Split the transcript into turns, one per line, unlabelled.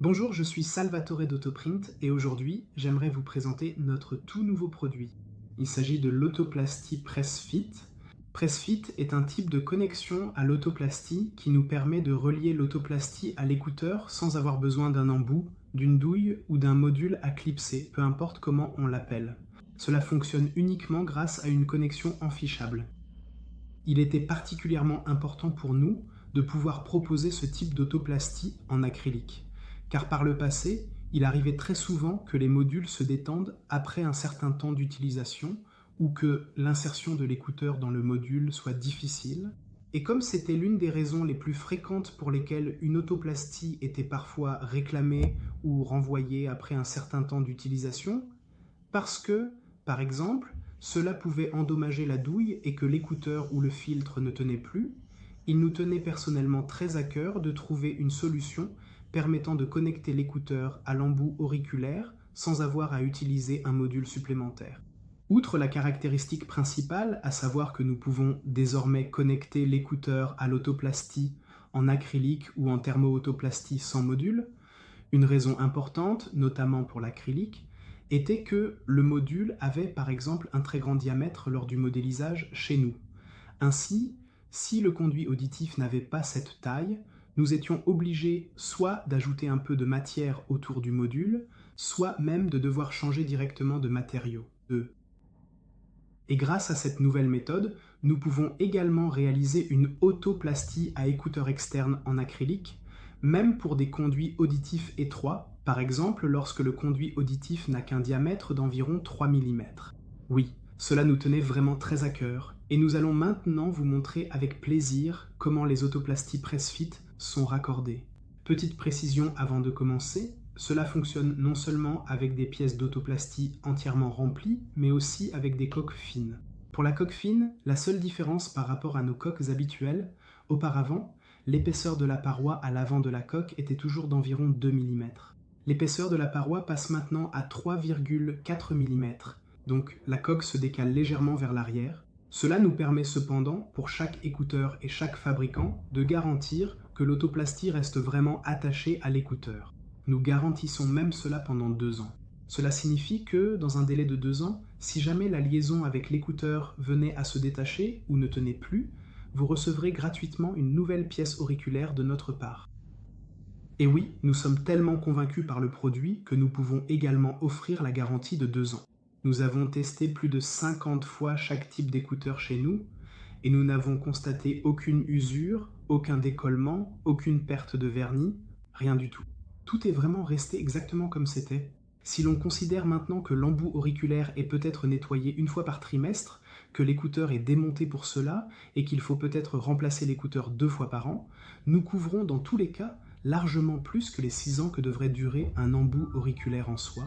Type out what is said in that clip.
Bonjour, je suis Salvatore d'Autoprint et aujourd'hui, j'aimerais vous présenter notre tout nouveau produit. Il s'agit de l'autoplastie PressFit. PressFit est un type de connexion à l'autoplastie qui nous permet de relier l'autoplastie à l'écouteur sans avoir besoin d'un embout, d'une douille ou d'un module à clipser, peu importe comment on l'appelle. Cela fonctionne uniquement grâce à une connexion enfichable. Il était particulièrement important pour nous de pouvoir proposer ce type d'autoplastie en acrylique, car par le passé, il arrivait très souvent que les modules se détendent après un certain temps d'utilisation ou que l'insertion de l'écouteur dans le module soit difficile. Et comme c'était l'une des raisons les plus fréquentes pour lesquelles une autoplastie était parfois réclamée ou renvoyée après un certain temps d'utilisation, parce que, par exemple, cela pouvait endommager la douille et que l'écouteur ou le filtre ne tenait plus, il nous tenait personnellement très à cœur de trouver une solution permettant de connecter l'écouteur à l'embout auriculaire sans avoir à utiliser un module supplémentaire. Outre la caractéristique principale, à savoir que nous pouvons désormais connecter l'écouteur à l'autoplastie en acrylique ou en thermo-autoplastie sans module, une raison importante, notamment pour l'acrylique, était que le module avait par exemple un très grand diamètre lors du modélisage chez nous. Ainsi, si le conduit auditif n'avait pas cette taille, nous étions obligés soit d'ajouter un peu de matière autour du module, soit même de devoir changer directement de matériaux. Et grâce à cette nouvelle méthode, nous pouvons également réaliser une autoplastie à écouteurs externes en acrylique, même pour des conduits auditifs étroits, par exemple lorsque le conduit auditif n'a qu'un diamètre d'environ 3 mm. Oui, cela nous tenait vraiment très à cœur, et nous allons maintenant vous montrer avec plaisir comment les autoplasties PressFit sont raccordées. Petite précision avant de commencer, cela fonctionne non seulement avec des pièces d'autoplastie entièrement remplies, mais aussi avec des coques fines. Pour la coque fine, la seule différence par rapport à nos coques habituelles, auparavant, l'épaisseur de la paroi à l'avant de la coque était toujours d'environ 2 mm. L'épaisseur de la paroi passe maintenant à 3,4 mm, donc la coque se décale légèrement vers l'arrière. Cela nous permet cependant, pour chaque écouteur et chaque fabricant, de garantir que l'autoplastie reste vraiment attachée à l'écouteur. Nous garantissons même cela pendant 2 ans. Cela signifie que, dans un délai de 2 ans, si jamais la liaison avec l'écouteur venait à se détacher ou ne tenait plus, vous recevrez gratuitement une nouvelle pièce auriculaire de notre part. Et oui, nous sommes tellement convaincus par le produit que nous pouvons également offrir la garantie de 2 ans. Nous avons testé plus de 50 fois chaque type d'écouteur chez nous et nous n'avons constaté aucune usure, aucun décollement, aucune perte de vernis, rien du tout. Tout est vraiment resté exactement comme c'était. Si l'on considère maintenant que l'embout auriculaire est peut-être nettoyé une fois par trimestre, que l'écouteur est démonté pour cela et qu'il faut peut-être remplacer l'écouteur 2 fois par an, nous couvrons dans tous les cas largement plus que les 6 ans que devrait durer un embout auriculaire en soi.